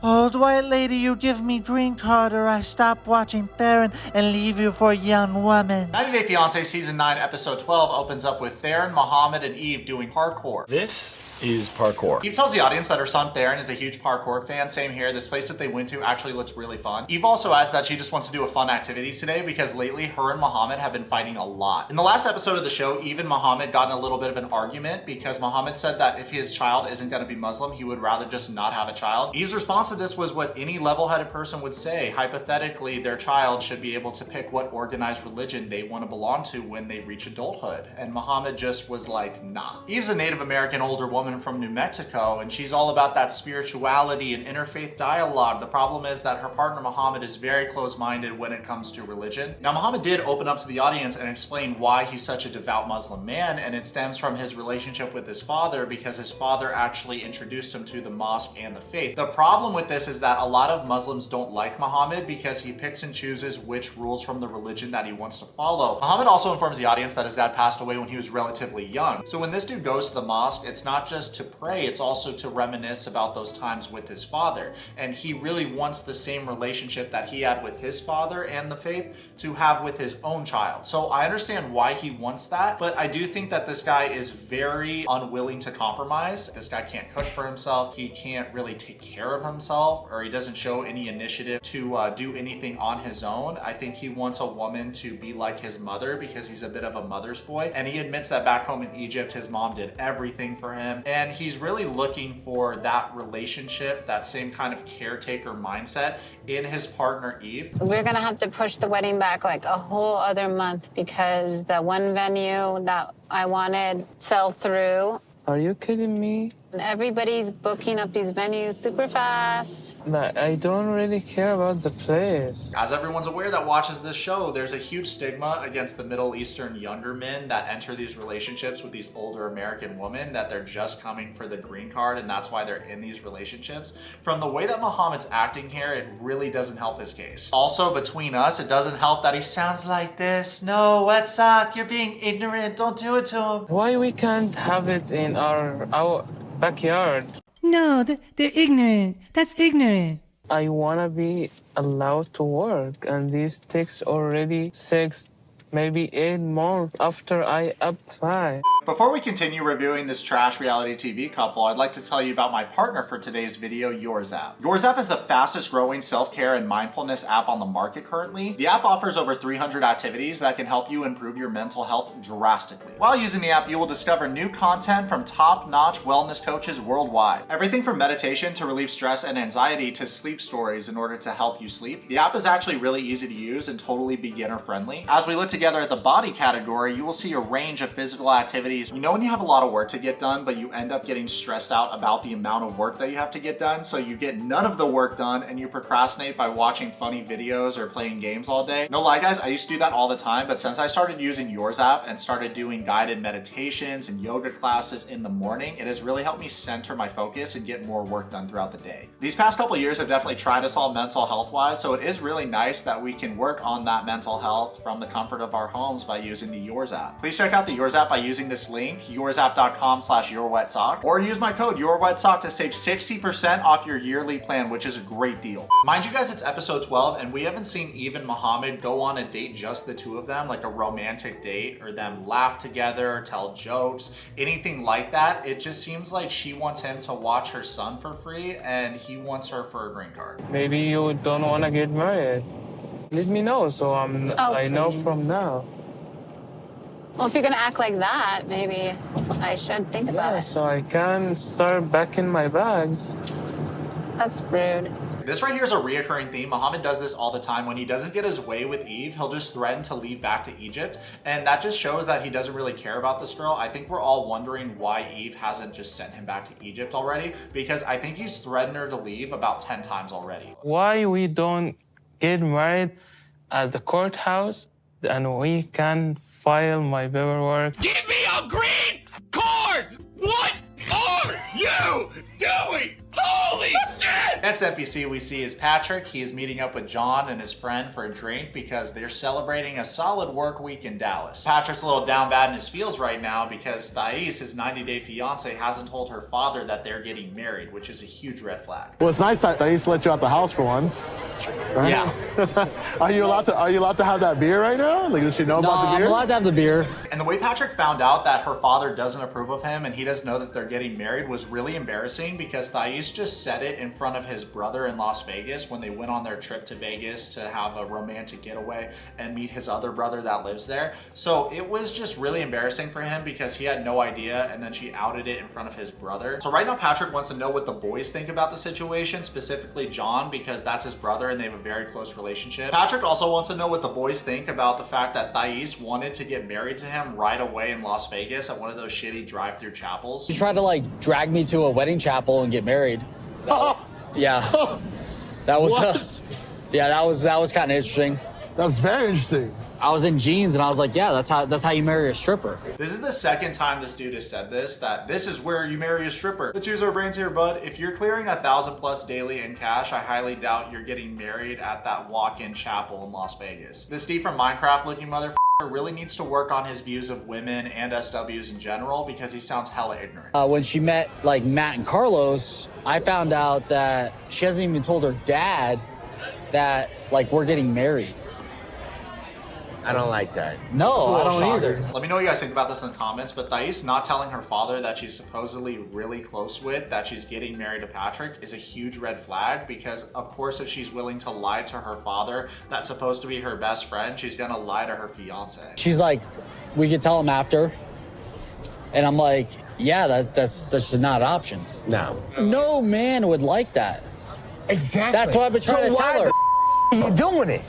Old white lady, you give me green card or I stop watching Theron and leave you for a young woman. 90 Day Fiancé Season 9 Episode 12 opens up with Theron, Mohamed, and Yve doing parkour. This is parkour. Yve tells the audience that her son Theron is a huge parkour fan. Same here. This place that they went to actually looks really fun. Yve also adds that she just wants to do a fun activity today because lately her and Mohamed have been fighting a lot. In the last episode of the show, Yve and Mohamed got in a little bit of an argument because Mohamed said that if his child isn't going to be Muslim, he would rather just not have a child. Yve's response to this was what any level-headed person would say. Hypothetically, their child should be able to pick what organized religion they want to belong to when they reach adulthood. And Mohamed just was like, nah. Yve's a Native American older woman from New Mexico, and she's all about that spirituality and interfaith dialogue. The problem is that her partner Mohamed is very close-minded when it comes to religion. Now, Mohamed did open up to the audience and explain why he's such a devout Muslim man, and it stems from his relationship with his father because his father actually introduced him to the mosque and the faith. The problem with this is that a lot of Muslims don't like Mohamed because he picks and chooses which rules from the religion that he wants to follow. Mohamed also informs the audience that his dad passed away when he was relatively young. So when this dude goes to the mosque, it's not just to pray, it's also to reminisce about those times with his father. And he really wants the same relationship that he had with his father and the faith to have with his own child. So I understand why he wants that, but I do think that this guy is very unwilling to compromise. This guy can't cook for himself, he can't really take care of himself, or he doesn't show any initiative to do anything on his own. I think he wants a woman to be like his mother because he's a bit of a mother's boy, and he admits that back home in Egypt his mom did everything for him, and he's really looking for that relationship, that same kind of caretaker mindset in his partner Yve. We're gonna have to push the wedding back like a whole other month because the one venue that I wanted fell through. Are you kidding me? And everybody's booking up these venues super fast. I don't really care about the place. As everyone's aware that watches this show, there's a huge stigma against the Middle Eastern younger men that enter these relationships with these older American women, that they're just coming for the green card and that's why they're in these relationships. From the way that Mohamed's acting here, it really doesn't help his case. Also, between us, it doesn't help that he sounds like this. No, Yourwetsock, you're being ignorant. Don't do it to him. Why we can't have it in our backyard? No, they're ignorant. That's ignorant. I wanna be allowed to work, and this takes already 6, maybe 8 months after I apply. Before we continue reviewing this trash reality TV couple, I'd like to tell you about my partner for today's video, Yourwetsock. Yourwetsock is the fastest growing self-care and mindfulness app on the market currently. The app offers over 300 activities that can help you improve your mental health drastically. While using the app, you will discover new content from top-notch wellness coaches worldwide. Everything from meditation to relieve stress and anxiety to sleep stories in order to help you sleep. The app is actually really easy to use and totally beginner friendly. As we look together at the body category, you will see a range of physical activities. You know when you have a lot of work to get done, but you end up getting stressed out about the amount of work that you have to get done, so you get none of the work done and you procrastinate by watching funny videos or playing games all day. No lie guys, I used to do that all the time, but since I started using Yourwetsock and started doing guided meditations and yoga classes in the morning, it has really helped me center my focus and get more work done throughout the day. These past couple years have definitely tried us all mental health wise, so it is really nice that we can work on that mental health from the comfort of our homes by using the Yourwetsock. Please check out the Yourwetsock by using this link, yourwetsock.com/yourwetsock, or use my code Yourwetsock to save 60% off your yearly plan, which is a great deal. Mind you guys, it's episode 12 and we haven't seen Yve and Muhammad go on a date, just the two of them, like a romantic date, or them laugh together, tell jokes, anything like that. It just seems like she wants him to watch her son for free and he wants her for a green card. Maybe you don't want to get married. Let me know so I know from now. Well, if you're gonna act like that, maybe I should think about it. So I can start packing my bags. That's rude. This right here is a reoccurring theme. Mohamed does this all the time. When he doesn't get his way with Yve, he'll just threaten to leave back to Egypt. And that just shows that he doesn't really care about this girl. I think we're all wondering why Yve hasn't just sent him back to Egypt already, because I think he's threatened her to leave about 10 times already. Why we don't get married at the courthouse and we can file my paperwork? Give me a green card! What are you doing? Holy shit! Next NPC we see is Patrick. He is meeting up with John and his friend for a drink because they're celebrating a solid work week in Dallas. Patrick's a little down bad in his feels right now because Thais, his 90-day fiance, hasn't told her father that they're getting married, which is a huge red flag. Well, it's nice that Thais let you out the house for once. Right? Yeah. Are you allowed to have that beer right now? Like, does she know about the beer? I'm allowed to have the beer. And the way Patrick found out that her father doesn't approve of him and he doesn't know that they're getting married was really embarrassing because Thais just said it in front of his brother in Las Vegas when they went on their trip to Vegas to have a romantic getaway and meet his other brother that lives there. So it was just really embarrassing for him because he had no idea, and then she outed it in front of his brother. So right now Patrick wants to know what the boys think about the situation, specifically John, because that's his brother and they have a very close relationship. Patrick also wants to know what the boys think about the fact that Thais wanted to get married to him right away in Las Vegas at one of those shitty drive-through chapels. He tried to like drag me to a wedding chapel and get married. Yeah, that was that was kind of interesting. That's very interesting. I was in jeans and I was like, yeah, that's how you marry a stripper. This is the second time this dude has said this, that this is where you marry a stripper. Let's use our brains here, bud. If you're clearing $1,000+ daily in cash, I highly doubt you're getting married at that walk-in chapel in Las Vegas. This Steve from Minecraft looking motherfucker really needs to work on his views of women and SWs in general because he sounds hella ignorant. When she met like Matt and Carlos, I found out that she hasn't even told her dad that like we're getting married. I don't like that. No, I don't either. Let me know what you guys think about this in the comments, but Thais not telling her father that she's supposedly really close with, that she's getting married to Patrick, is a huge red flag because, of course, if she's willing to lie to her father, that's supposed to be her best friend, she's gonna lie to her fiance. She's like, we could tell him after. And I'm like, yeah, that's just not an option. No. No man would like that. Exactly. That's what I've been trying to tell her. Why are you doing it?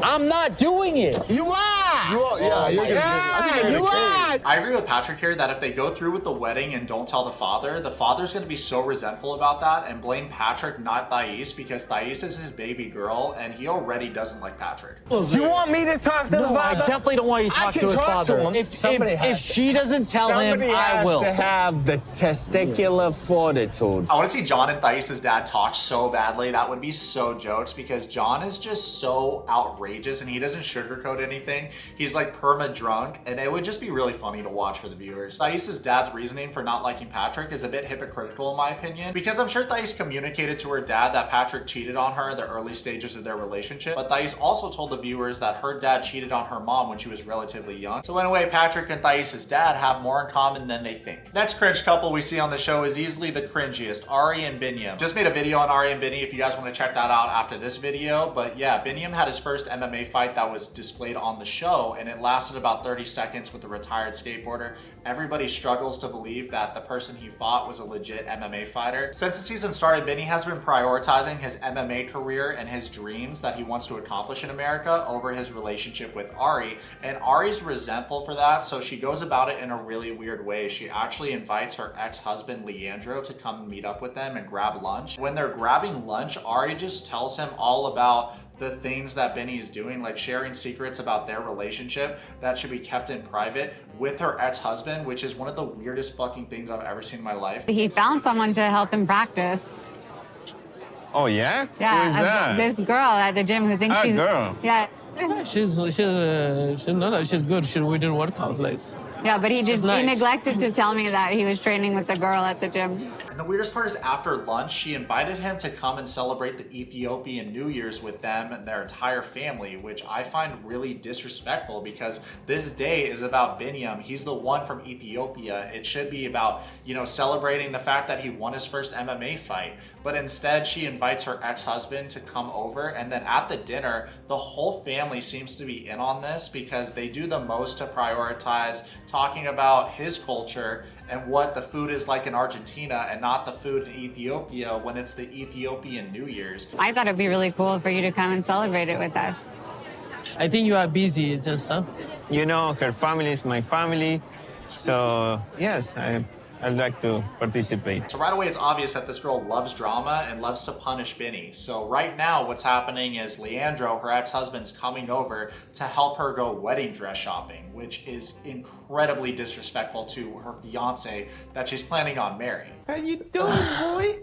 I'm not doing it. You are! You are, yeah, you're gonna, I think you're You gonna are! I agree with Patrick here that if they go through with the wedding and don't tell the father's gonna be so resentful about that and blame Patrick, not Thais, because Thais is his baby girl and he already doesn't like Patrick. You want me to talk to the father? I definitely don't want you to talk to his father. If she doesn't tell him, I will. Somebody has to have the testicular fortitude. I want to see John and Thais' dad talk so badly. That would be so jokes because John is just so outrageous and he doesn't sugarcoat anything. He's like perma drunk and it would just be really funny to watch for the viewers. Thais' dad's reasoning for not liking Patrick is a bit hypocritical in my opinion because I'm sure Thais communicated to her dad that Patrick cheated on her in the early stages of their relationship, but Thais also told the viewers that her dad cheated on her mom when she was relatively young. So in a way, Patrick and Thais' dad have more in common than they think. Next cringe couple we see on the show is easily the cringiest, Ari and Biniyam. Just made a video on Ari and Binny if you guys want to check that out after this video, but yeah, Biniyam had his first MMA fight that was displayed on the show and it lasted about 30 seconds with a retired skateboarder. Everybody struggles to believe that the person he fought was a legit MMA fighter. Since the season started, Binny has been prioritizing his MMA career and his dreams that he wants to accomplish in America over his relationship with Ari, and Ari's resentful for that, so she goes about it in a really weird way. She actually invites her ex-husband Leandro to come meet up with them and grab lunch. When they're grabbing lunch, Ari just tells him all about the things that Benny is doing, like sharing secrets about their relationship that should be kept in private with her ex-husband, which is one of the weirdest fucking things I've ever seen in my life. He found someone to help him practice. Oh, yeah? Yeah, Who is that? this girl at the gym who thinks she's... girl. Yeah. She's good. We did workout, like. Yeah, but he nice. neglected to tell me that he was training with the girl at the gym. And the weirdest part is after lunch, she invited him to come and celebrate the Ethiopian New Year's with them and their entire family, which I find really disrespectful because this day is about Biniyam. He's the one from Ethiopia. It should be about, you know, celebrating the fact that he won his first MMA fight. But instead, she invites her ex-husband to come over, and then at the dinner, the whole family seems to be in on this because they do the most to prioritize talking about his culture and what the food is like in Argentina and not the food in Ethiopia when it's the Ethiopian New Year's. I thought it'd be really cool for you to come and celebrate it with us. I think you are busy, just huh? You know, her family is my family. So, yes, I'd like to participate. So right away, it's obvious that this girl loves drama and loves to punish Binny. So right now, what's happening is Leandro, her ex-husband's coming over to help her go wedding dress shopping, which is incredibly disrespectful to her fiance that she's planning on marrying. How you doing, boy?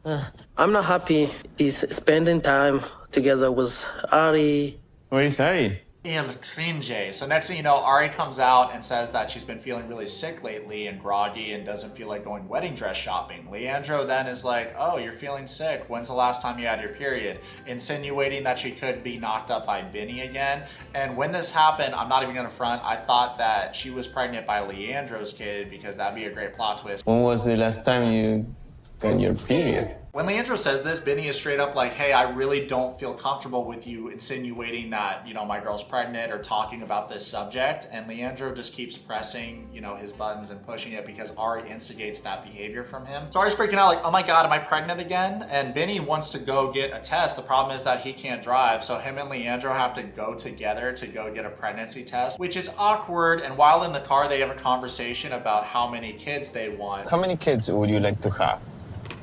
I'm not happy. He's spending time together with Ari. Where is Ari? El cringe. So next thing you know, Ari comes out and says that she's been feeling really sick lately and groggy and doesn't feel like going wedding dress shopping. Leandro then is like, oh, you're feeling sick. When's the last time you had your period? Insinuating that she could be knocked up by Binny again. And when this happened, I'm not even gonna front, I thought that she was pregnant by Leandro's kid because that'd be a great plot twist. When was the last time you got your period? When Leandro says this, Binny is straight up like, hey, I really don't feel comfortable with you insinuating that, you know, my girl's pregnant or talking about this subject. And Leandro just keeps pressing, you know, his buttons and pushing it because Ari instigates that behavior from him. So Ari's freaking out like, oh my God, am I pregnant again? And Binny wants to go get a test. The problem is that he can't drive. So him and Leandro have to go together to go get a pregnancy test, which is awkward. And while in the car, they have a conversation about how many kids they want. How many kids would you like to have?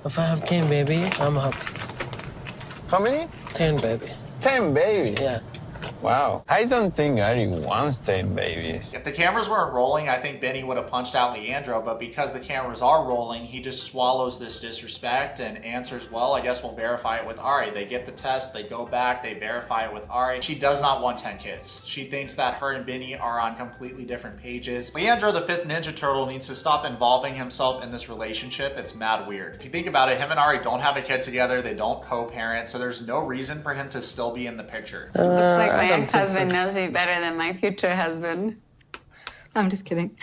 If I have 10 baby, I'm happy. How many? 10 baby. 10 babies? Yeah. Wow. I don't think Ari wants 10 babies. If the cameras weren't rolling, I think Binny would have punched out Leandro, but because the cameras are rolling, he just swallows this disrespect and answers, well, I guess we'll verify it with Ari. They get the test, they go back, they verify it with Ari. She does not want 10 kids. She thinks that her and Binny are on completely different pages. Leandro, the fifth Ninja Turtle, needs to stop involving himself in this relationship. It's mad weird. If you think about it, him and Ari don't have a kid together, they don't co-parent, so there's no reason for him to still be in the picture. Looks like my ex-husband knows me better than my future husband. I'm just kidding.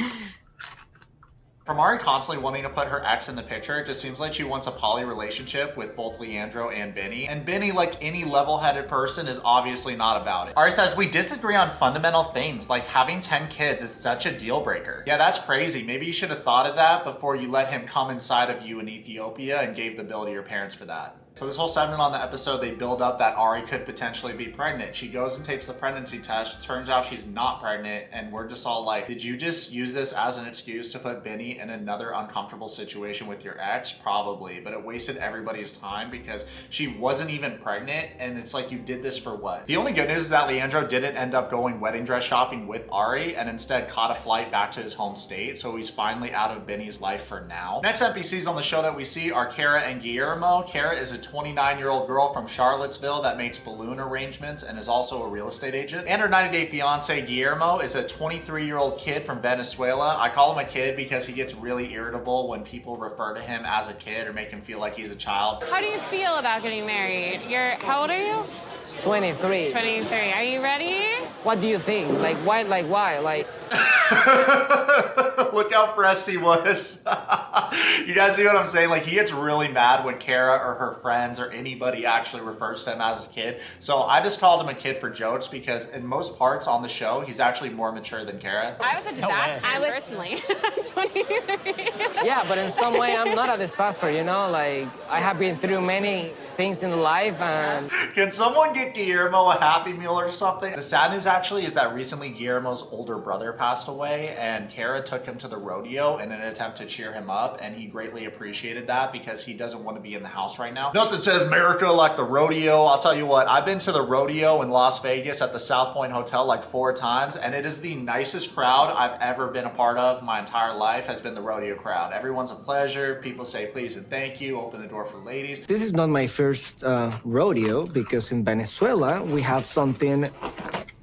From Ari constantly wanting to put her ex in the picture, it just seems like she wants a poly relationship with both Leandro and Binny. And Binny, like any level-headed person, is obviously not about it. Ari says, we disagree on fundamental things, like having 10 kids is such a deal breaker. Yeah, that's crazy. Maybe you should have thought of that before you let him come inside of you in Ethiopia and gave the bill to your parents for that. So this whole segment on the episode, they build up that Ari could potentially be pregnant. She goes and takes the pregnancy test. Turns out she's not pregnant. And we're just all like, did you just use this as an excuse to put Binny in another uncomfortable situation with your ex? Probably, but it wasted everybody's time because she wasn't even pregnant. And it's like, you did this for what? The only good news is that Leandro didn't end up going wedding dress shopping with Ari and instead caught a flight back to his home state. So he's finally out of Binny's life for now. Next NPCs on the show that we see are Kara and Guillermo. Kara is a 29-year-old girl from Charlottesville that makes balloon arrangements and is also a real estate agent. And her 90-day fiance, Guillermo, is a 23-year-old kid from Venezuela. I call him a kid because he gets really irritable when people refer to him as a kid or make him feel like he's a child. How do you feel about getting married? How old are you? 23. 23. Are you ready? What do you think? Like, why? Look how pressed he was. You guys see what I'm saying? Like, he gets really mad when Kara or her friends or anybody actually refers to him as a kid. So I just called him a kid for jokes because in most parts on the show, he's actually more mature than Kara. I was a disaster, personally. 23. Yeah, but in some way, I'm not a disaster, you know? Like, I have been through many things in life and... Can someone get Guillermo a Happy Meal or something? The sad news actually is that recently Guillermo's older brother passed away and Kara took him to the rodeo in an attempt to cheer him up, and he greatly appreciated that because he doesn't want to be in the house right now. Nothing says America like the rodeo. I'll tell you what, I've been to the rodeo in Las Vegas at the South Point Hotel like 4 times, and it is the nicest crowd I've ever been a part of my entire life has been the rodeo crowd. Everyone's a pleasure. People say please and thank you, open the door for ladies. This is not my first rodeo because in Venezuela we have something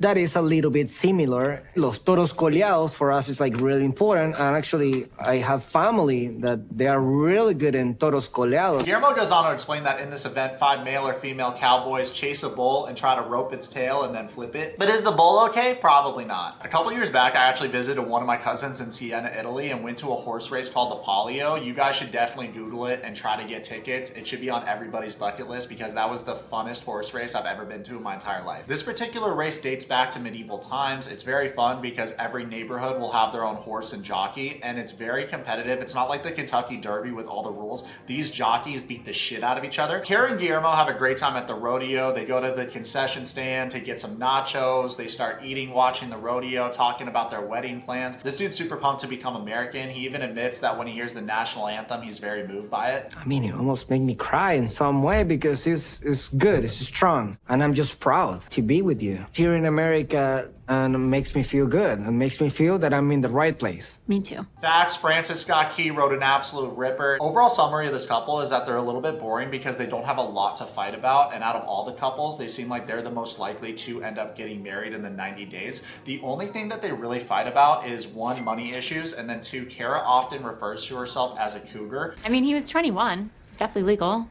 that is a little bit similar. Los toros coleados for us is like really important, and actually I have family that they are really good in toros coleados. Guillermo goes on to explain that in this event, 5 male or female cowboys chase a bull and try to rope its tail and then flip it. But is the bull okay? Probably not. A couple years back, I actually visited one of my cousins in Siena, Italy, and went to a horse race called the Palio. You guys should definitely Google it and try to get tickets. It should be on everybody's bucket list because that was the funnest horse race I've ever been to in my entire life. This particular race dates back to medieval times. It's very fun because every neighborhood will have their own horse and jockey, and it's very competitive. It's not like the Kentucky Derby with all the rules. These jockeys beat the shit out of each other. Kara and Guillermo have a great time at the rodeo. They go to the concession stand to get some nachos. They start eating, watching the rodeo, talking about their wedding plans. This dude's super pumped to become American. He even admits that when he hears the national anthem, he's very moved by it. I mean, it almost made me cry in some way because it's good, it's strong, and I'm just proud to be with you. Here in America, America and makes me feel good and makes me feel that I'm in the right place. Me too. Facts. Francis Scott Key wrote an absolute ripper. Overall summary of this couple is that they're a little bit boring because they don't have a lot to fight about, and out of all the couples, they seem like they're the most likely to end up getting married in the 90 days. The only thing that they really fight about is one, money issues, and then two, Kara often refers to herself as a cougar. I mean, he was 21. It's definitely legal.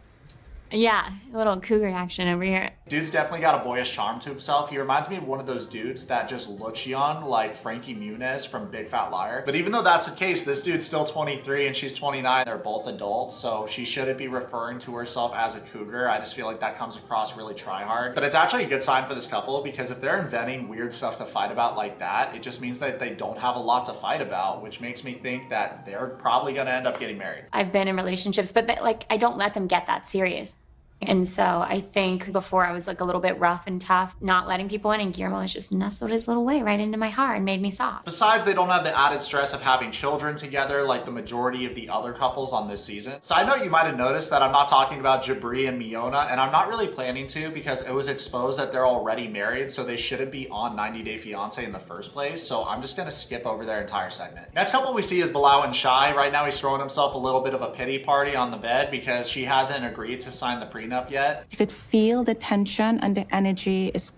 Yeah, a little cougar action over here. Dude's definitely got a boyish charm to himself. He reminds me of one of those dudes that just looks young, like Frankie Muniz from Big Fat Liar. But even though that's the case, this dude's still 23 and she's 29. They're both adults, so she shouldn't be referring to herself as a cougar. I just feel like that comes across really try-hard. But it's actually a good sign for this couple because if they're inventing weird stuff to fight about like that, it just means that they don't have a lot to fight about, which makes me think that they're probably gonna end up getting married. I've been in relationships, but like I don't let them get that serious. And so I think before I was like a little bit rough and tough, not letting people in, and Guillermo has just nestled his little way right into my heart and made me soft. Besides, they don't have the added stress of having children together like the majority of the other couples on this season. Side note, you might have noticed that I'm not talking about Jabri and Miona, and I'm not really planning to because it was exposed that they're already married, so they shouldn't be on 90 Day Fiancé in the first place, so I'm just gonna skip over their entire segment. Next couple we see is Bilal and Shai. Right now he's throwing himself a little bit of a pity party on the bed because she hasn't agreed to sign the prenup yet. You could feel the tension and the energy is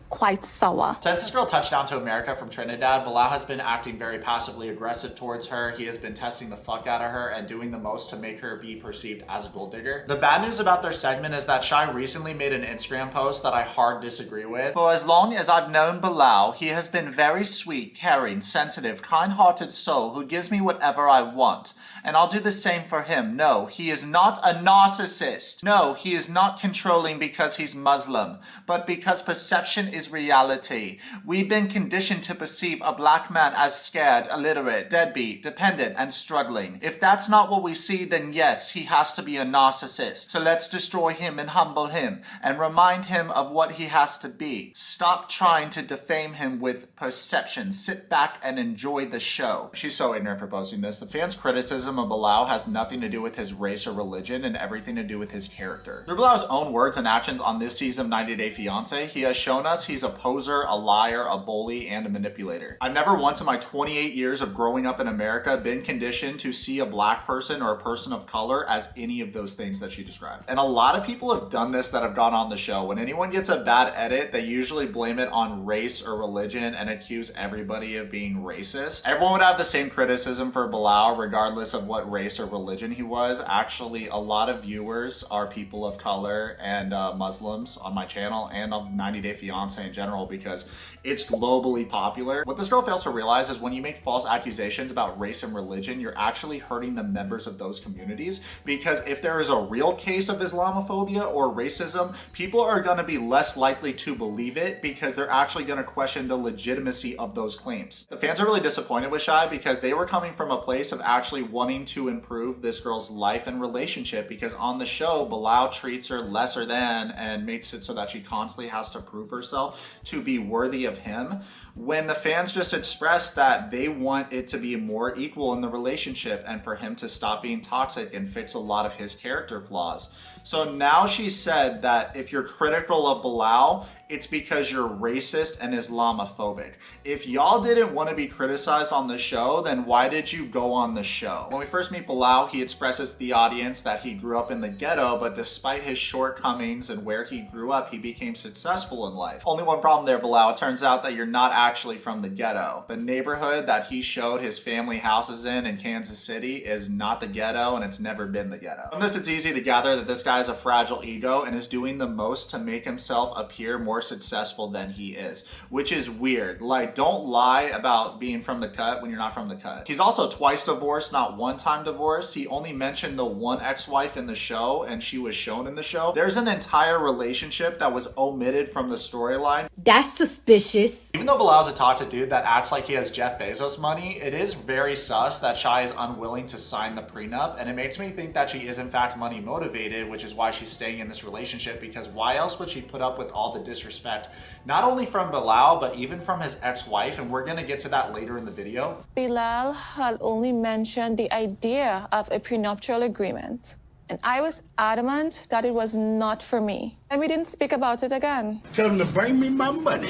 quite sour. Since this girl touched down to America from Trinidad, Bilal has been acting very passively aggressive towards her. He has been testing the fuck out of her and doing the most to make her be perceived as a gold digger. The bad news about their segment is that Shai recently made an Instagram post that I hard disagree with. For as long as I've known Bilal, he has been very sweet, caring, sensitive, kind-hearted soul who gives me whatever I want. And I'll do the same for him. No, he is not a narcissist. No, he is not controlling because he's Muslim, but because perception is reality. We've been conditioned to perceive a black man as scared, illiterate, deadbeat, dependent, and struggling. If that's not what we see, then yes, he has to be a narcissist. So let's destroy him and humble him and remind him of what he has to be. Stop trying to defame him with perception. Sit back and enjoy the show. She's so ignorant for posting this. The fans' criticism of Bilal has nothing to do with his race or religion and everything to do with his character. Through Bilal's own words and actions on this season of 90 Day Fiancé, he has shown us he's a poser, a liar, a bully, and a manipulator. I've never once in my 28 years of growing up in America been conditioned to see a black person or a person of color as any of those things that she described. And a lot of people have done this that have gone on the show. When anyone gets a bad edit, they usually blame it on race or religion and accuse everybody of being racist. Everyone would have the same criticism for Bilal regardless of what race or religion he was. Actually, a lot of viewers are people of color and Muslims on my channel and on 90 Day Fiancé in general because it's globally popular. What this girl fails to realize is when you make false accusations about race and religion, you're actually hurting the members of those communities, because if there is a real case of Islamophobia or racism, people are going to be less likely to believe it because they're actually going to question the legitimacy of those claims. The fans are really disappointed with Shai because they were coming from a place of actually wanting to improve this girl's life and relationship, because on the show, Bilal treats her lesser than and makes it so that she constantly has to prove herself to be worthy of him, when the fans just expressed that they want it to be more equal in the relationship and for him to stop being toxic and fix a lot of his character flaws. So now she said that if you're critical of Bilal, it's because you're racist and Islamophobic. If y'all didn't want to be criticized on the show, then why did you go on the show? When we first meet Bilal, he expresses to the audience that he grew up in the ghetto, but despite his shortcomings and where he grew up, he became successful in life. Only one problem there, Bilal. It turns out that you're not actually from the ghetto. The neighborhood that he showed his family houses in Kansas City is not the ghetto, and it's never been the ghetto. From this, it's easy to gather that this guy has a fragile ego and is doing the most to make himself appear more successful than he is, which is weird. Like, don't lie about being from the cut when you're not from the cut. He's also twice divorced, not one time divorced. He only mentioned the one ex-wife in the show, and she was shown in the show. There's an entire relationship that was omitted from the storyline. That's suspicious. Even though Bilal's a toxic dude that acts like he has Jeff Bezos money, it is very sus that Shai is unwilling to sign the prenup, and it makes me think that she is in fact money motivated, which is why she's staying in this relationship, because why else would she put up with all the disrespect, not only from Bilal, but even from his ex-wife, and we're gonna get to that later in the video. Bilal had only mentioned the idea of a prenuptial agreement, And I was adamant that it was not for me. And we didn't speak about it again. Tell them to bring me my money.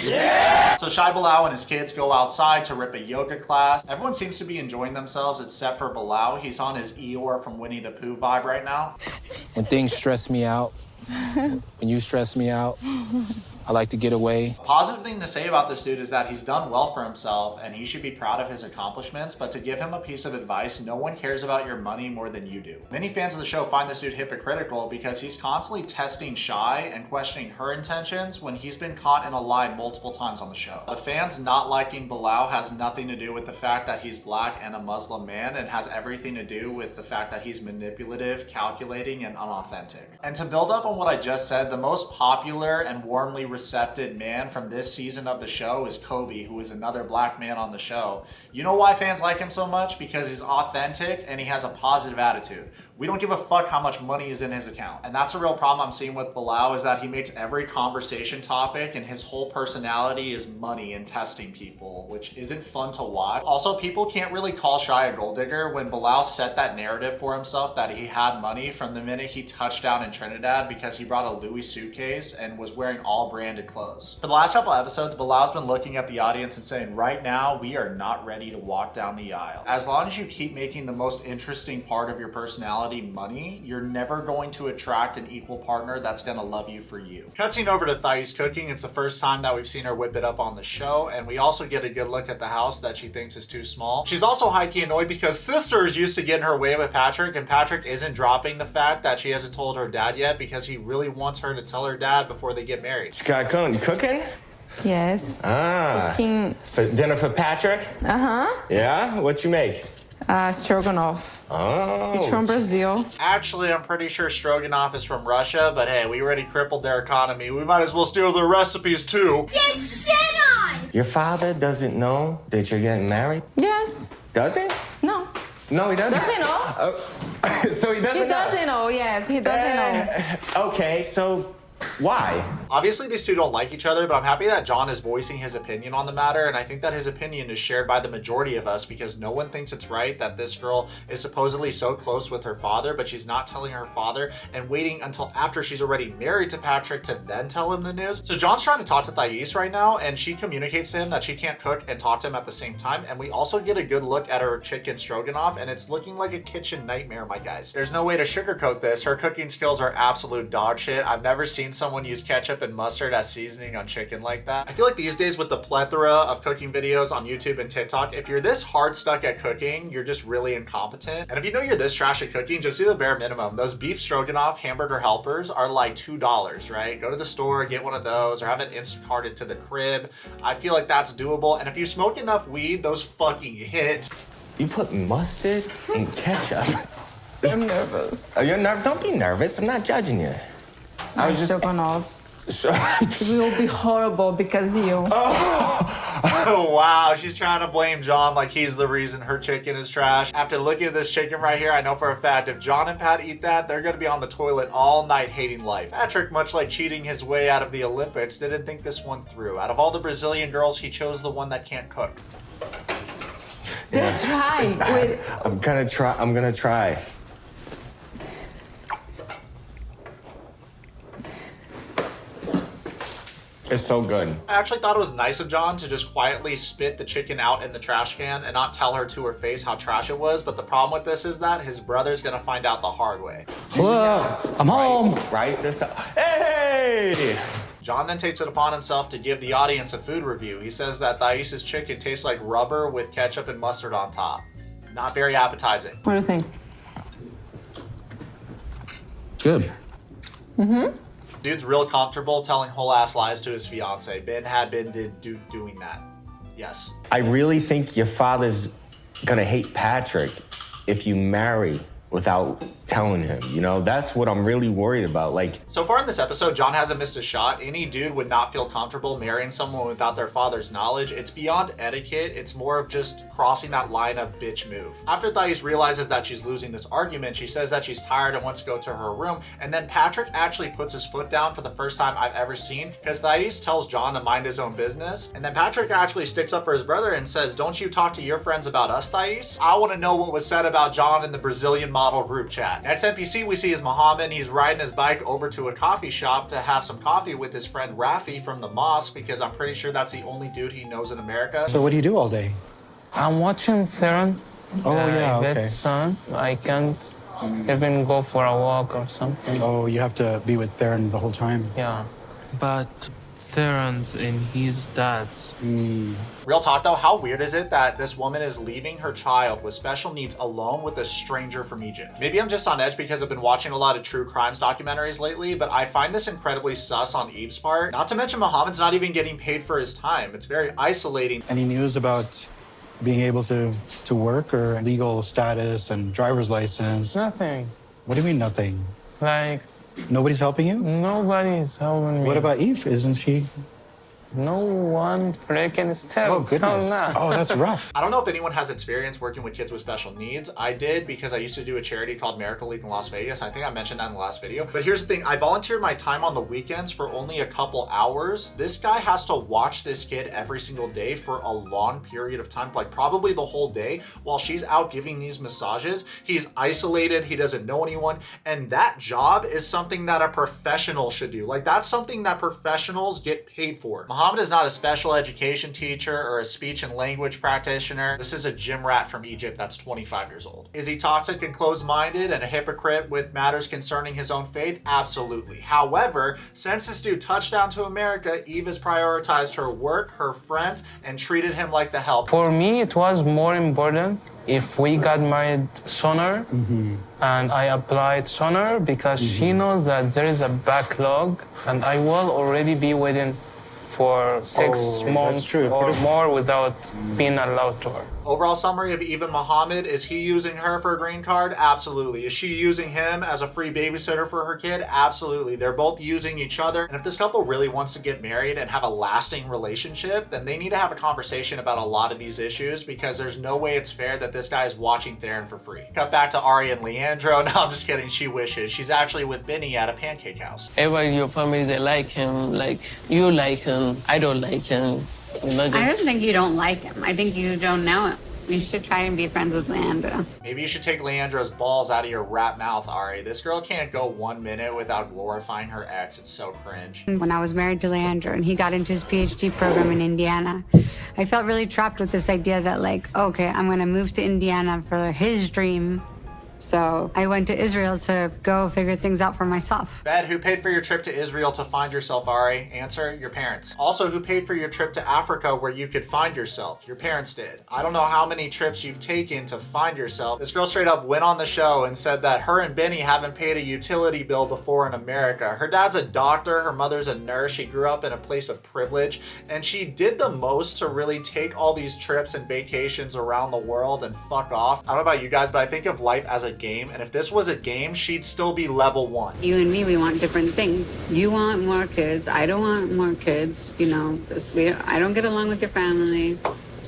So Shai Bilal and his kids go outside to rip a yoga class. Everyone seems to be enjoying themselves except for Bilal. He's on his Eeyore from Winnie the Pooh vibe right now. When things stress me out, when you stress me out, I like to get away. A positive thing to say about this dude is that he's done well for himself and he should be proud of his accomplishments, but to give him a piece of advice, no one cares about your money more than you do. Many fans of the show find this dude hypocritical because he's constantly testing Shai and questioning her intentions when he's been caught in a lie multiple times on the show. The fans not liking Bilal has nothing to do with the fact that he's black and a Muslim man and has everything to do with the fact that he's manipulative, calculating, and unauthentic. And to build up on what I just said, the most popular and warmly recepted man from this season of the show is Kobe, who is another black man on the show. You know why fans like him so much? Because he's authentic and he has a positive attitude. We don't give a fuck how much money is in his account. And that's a real problem I'm seeing with Bilal, is that he makes every conversation topic and his whole personality is money and testing people, which isn't fun to watch. Also, people can't really call Shai a gold digger when Bilal set that narrative for himself that he had money from the minute he touched down in Trinidad because he brought a Louis suitcase and was wearing all branded clothes. For the last couple episodes, Bilal's been looking at the audience and saying, right now, we are not ready to walk down the aisle. As long as you keep making the most interesting part of your personality money, you're never going to attract an equal partner that's gonna love you for you. Cutting over to Thais cooking. It's the first time that we've seen her whip it up on the show, and we also get a good look at the house that she thinks is too small. She's also high-key annoyed because sister is used to getting her way with Patrick, and Patrick isn't dropping the fact that she hasn't told her dad yet because he really wants her to tell her dad before they get married. You cooking? Yes. Cooking. For dinner for Patrick? Yeah? What you make? Stroganoff. Oh. He's from Brazil. Actually, I'm pretty sure Stroganoff is from Russia, but hey, we already crippled their economy. We might as well steal their recipes too. Get shit on! Your father doesn't know that you're getting married? Yes. Does he? No. No, he doesn't. Does he know? So he doesn't know? He doesn't know, yes. He doesn't know. Okay, so why? Obviously, these two don't like each other, but I'm happy that John is voicing his opinion on the matter, and I think that his opinion is shared by the majority of us because no one thinks it's right that this girl is supposedly so close with her father, but she's not telling her father and waiting until after she's already married to Patrick to then tell him the news. So John's trying to talk to Thais right now, and she communicates to him that she can't cook and talk to him at the same time, and we also get a good look at her chicken stroganoff, and it's looking like a kitchen nightmare, my guys. There's no way to sugarcoat this. Her cooking skills are absolute dog shit. I've never seen someone use ketchup and mustard as seasoning on chicken like that. I feel like these days with the plethora of cooking videos on YouTube and TikTok, if you're this hard stuck at cooking, you're just really incompetent. And if you know you're this trash at cooking, just do the bare minimum. Those beef stroganoff hamburger helpers are like $2, right? Go to the store, get one of those, or have it Instacarted to the crib. I feel like that's doable. And if you smoke enough weed, those fucking hit. You put mustard and ketchup. I'm nervous. You're nervous? Don't be nervous. I'm not judging you. I was just Stroganoff. It will be horrible because of you. Oh, wow, she's trying to blame John like he's the reason her chicken is trash. After looking at this chicken right here, I know for a fact if John and Pat eat that, they're gonna be on the toilet all night hating life. Patrick, much like cheating his way out of the Olympics, didn't think this one through. Out of all the Brazilian girls, he chose the one that can't cook. Just try. I'm gonna try. It's so good. I actually thought it was nice of John to just quietly spit the chicken out in the trash can and not tell her to her face how trash it was, but the problem with this is that his brother's gonna find out the hard way. Hello, I'm home. Right, sister? Hey! John then takes it upon himself to give the audience a food review. He says that Thais' chicken tastes like rubber with ketchup and mustard on top. Not very appetizing. What do you think? Good. Dude's real comfortable telling whole ass lies to his fiance. Doing that. Yes. I really think your father's gonna hate Patrick if you marry without telling him, you know? That's what I'm really worried about. Like, so far in this episode, John hasn't missed a shot. Any dude would not feel comfortable marrying someone without their father's knowledge. It's beyond etiquette. It's more of just crossing that line of bitch move. After Thais realizes that she's losing this argument, she says that she's tired and wants to go to her room. And then Patrick actually puts his foot down for the first time I've ever seen, because Thais tells John to mind his own business. And then Patrick actually sticks up for his brother and says, don't you talk to your friends about us, Thais? I want to know what was said about John in the Brazilian model group chat. that. Next NPC we see is Mohamed. He's riding his bike over to a coffee shop to have some coffee with his friend Rafi from the mosque, because I'm pretty sure that's the only dude he knows in America. So what do you do all day? I'm watching Theron. Oh, yeah, okay. That's son. I can't even go for a walk or something. Oh, you have to be with Theron the whole time? Yeah. But Theron's in his dad's. Real talk though, how weird is it that this woman is leaving her child with special needs alone with a stranger from Egypt? Maybe I'm just on edge because I've been watching a lot of true crimes documentaries lately, but I find this incredibly sus on Yve's part. Not to mention Mohammed's not even getting paid for his time. It's very isolating. Any news about being able to work or legal status and driver's license? Nothing. What do you mean nothing? Like, nobody's helping you? Nobody's helping me. What about Yve? Isn't she? No one freaking step. Oh, goodness. Oh, that's rough. I don't know if anyone has experience working with kids with special needs. I did, because I used to do a charity called Miracle League in Las Vegas. I think I mentioned that in the last video. But here's the thing. I volunteered my time on the weekends for only a couple hours. This guy has to watch this kid every single day for a long period of time, like probably the whole day, while she's out giving these massages. He's isolated. He doesn't know anyone. And that job is something that a professional should do. Like, that's something that professionals get paid for. Mohamed is not a special education teacher or a speech and language practitioner. This is a gym rat from Egypt that's 25 years old. Is he toxic and closed-minded and a hypocrite with matters concerning his own faith? Absolutely. However, since this dude touched down to America, Yve has prioritized her work, her friends, and treated him like the help. For me, it was more important if we got married sooner, and I applied sooner, because she knows that there is a backlog and I will already be waiting for 6 months or more without being allowed to work. Overall summary of Yve and Muhammad, is he using her for a green card? Absolutely. Is she using him as a free babysitter for her kid? Absolutely. They're both using each other. And if this couple really wants to get married and have a lasting relationship, then they need to have a conversation about a lot of these issues, because there's no way it's fair that this guy is watching Theron for free. Cut back to Ari and Leandro. No, I'm just kidding. She wishes. She's actually with Binny at a pancake house. Everybody in your family, they like him, like you like him, I don't like him. You know, I don't think you don't like him. I think you don't know him. You should try and be friends with Leandro. Maybe you should take Leandro's balls out of your rat mouth, Ari. This girl can't go 1 minute without glorifying her ex. It's so cringe. When I was married to Leandro and he got into his PhD program in Indiana, I felt really trapped with this idea that, like, okay, I'm gonna move to Indiana for his dream. So I went to Israel to go figure things out for myself. Bed, who paid for your trip to Israel to find yourself, Ari? Answer, your parents. Also, who paid for your trip to Africa where you could find yourself? Your parents did. I don't know how many trips you've taken to find yourself. This girl straight up went on the show and said that her and Benny haven't paid a utility bill before in America. Her dad's a doctor, her mother's a nurse, she grew up in a place of privilege, and she did the most to really take all these trips and vacations around the world and fuck off. I don't know about you guys, but I think of life as a game, and if this was a game, she'd still be level 1. You and me, we want different things. You want more kids. I don't want more kids. You know, I don't get along with your family.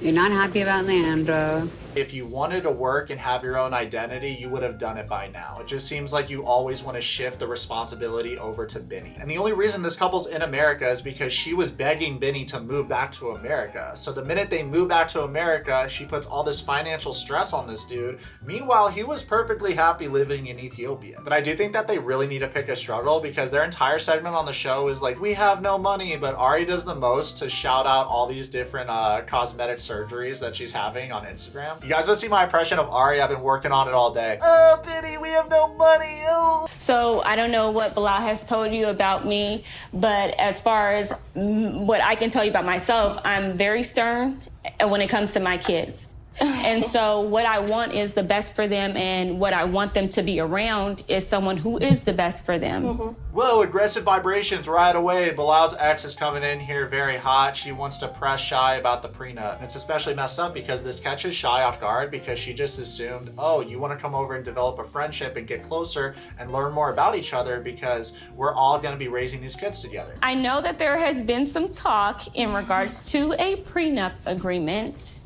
You're not happy about Leandro. If you wanted to work and have your own identity, you would have done it by now. It just seems like you always want to shift the responsibility over to Binny. And the only reason this couple's in America is because she was begging Binny to move back to America. So the minute they move back to America, she puts all this financial stress on this dude. Meanwhile, he was perfectly happy living in Ethiopia. But I do think that they really need to pick a struggle, because their entire segment on the show is like, we have no money, but Ari does the most to shout out all these different cosmetic surgeries that she's having on Instagram. You guys want to see my impression of Ari? I've been working on it all day. Oh, Binny, we have no money. Oh. So I don't know what Bilal has told you about me, but as far as what I can tell you about myself, I'm very stern when it comes to my kids. And so what I want is the best for them, and what I want them to be around is someone who is the best for them. Whoa, aggressive vibrations right away. Bilal's ex is coming in here very hot. She wants to press Shy about the prenup. It's especially messed up because this catches Shy off guard, because she just assumed, oh, you want to come over and develop a friendship and get closer and learn more about each other because we're all going to be raising these kids together. I know that there has been some talk in regards to a prenup agreement.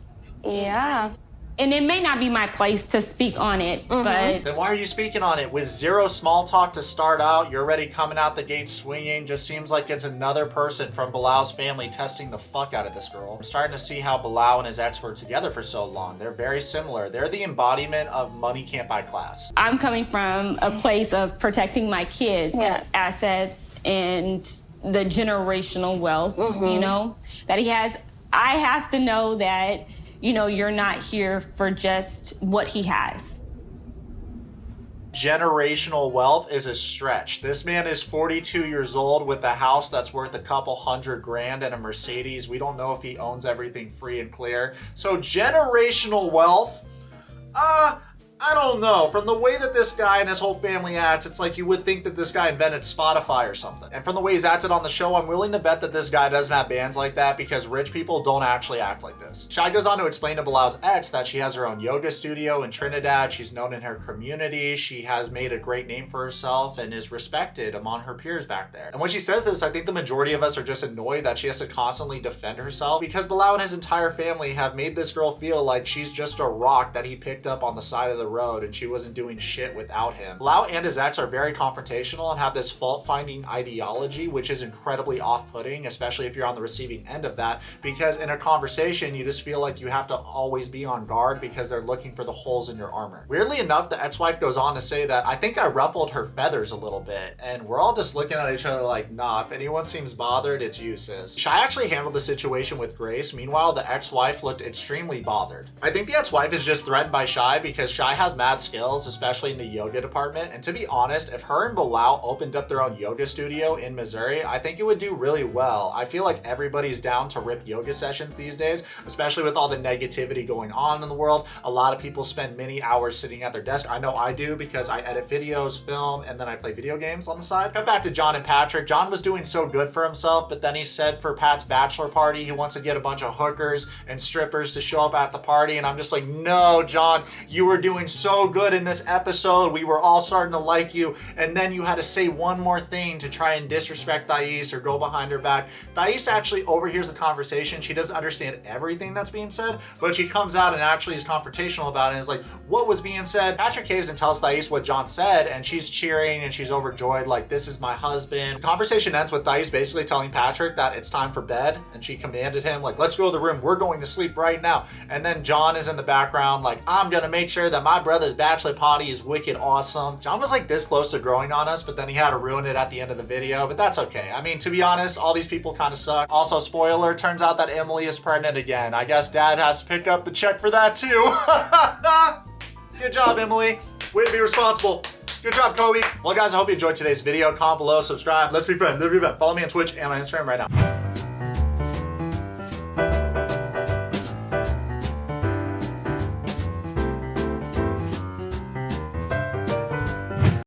Yeah. And it may not be my place to speak on it, but... Then why are you speaking on it? With zero small talk to start out, you're already coming out the gate swinging. Just seems like it's another person from Bilal's family testing the fuck out of this girl. I'm starting to see how Bilal and his ex were together for so long. They're very similar. They're the embodiment of money can't buy class. I'm coming from a place of protecting my kids' assets and the generational wealth, you know, that he has. I have to know that, you know, you're not here for just what he has. Generational wealth is a stretch. This man is 42 years old with a house that's worth a couple $100 grand and a Mercedes. We don't know if he owns everything free and clear. So generational wealth, I don't know. From the way that this guy and his whole family acts, it's like you would think that this guy invented Spotify or something. And from the way he's acted on the show, I'm willing to bet that this guy doesn't have bands like that because rich people don't actually act like this. Shai goes on to explain to Bilal's ex that she has her own yoga studio in Trinidad. She's known in her community. She has made a great name for herself and is respected among her peers back there. And when she says this, I think the majority of us are just annoyed that she has to constantly defend herself because Bilal and his entire family have made this girl feel like she's just a rock that he picked up on the side of the road and she wasn't doing shit without him. Bilal and his ex are very confrontational and have this fault-finding ideology, which is incredibly off-putting, especially if you're on the receiving end of that, because in a conversation, you just feel like you have to always be on guard because they're looking for the holes in your armor. Weirdly enough, the ex-wife goes on to say that, I think I ruffled her feathers a little bit, and we're all just looking at each other like, nah, if anyone seems bothered, it's you, sis. Shai actually handled the situation with grace. Meanwhile, the ex-wife looked extremely bothered. I think the ex-wife is just threatened by Shai because Shai has mad skills, especially in the yoga department. And to be honest, if her and Bilal opened up their own yoga studio in Missouri, I think it would do really well. I feel like everybody's down to rip yoga sessions these days, especially with all the negativity going on in the world. A lot of people spend many hours sitting at their desk. I know I do because I edit videos, film, and then I play video games on the side. Cut back to John and Patrick. John was doing so good for himself, but then he said for Pat's bachelor party, he wants to get a bunch of hookers and strippers to show up at the party. And I'm just like, no, John, you were doing so good in this episode. We were all starting to like you, and then you had to say one more thing to try and disrespect Thais or go behind her back. Thais actually overhears the conversation. She doesn't understand everything that's being said, but she comes out and actually is confrontational about it and is like, what was being said? Patrick caves and tells Thais what John said, and she's cheering and she's overjoyed, like, this is my husband. The conversation ends with Thais basically telling Patrick that it's time for bed, and she commanded him, like, let's go to the room, we're going to sleep right now. And then John is in the background like, I'm gonna make sure that my brother's bachelor party is wicked awesome. John was like this close to growing on us, but then he had to ruin it at the end of the video, but that's okay. I mean, to be honest, all these people kind of suck. Also, spoiler, turns out that Emily is pregnant again. I guess dad has to pick up the check for that too. Good job, Emily. Way to be responsible. Good job, Kobe. Well, guys, I hope you enjoyed today's video. Comment below, subscribe. Let's be friends. Let's be friends. Follow me on Twitch and on Instagram right now.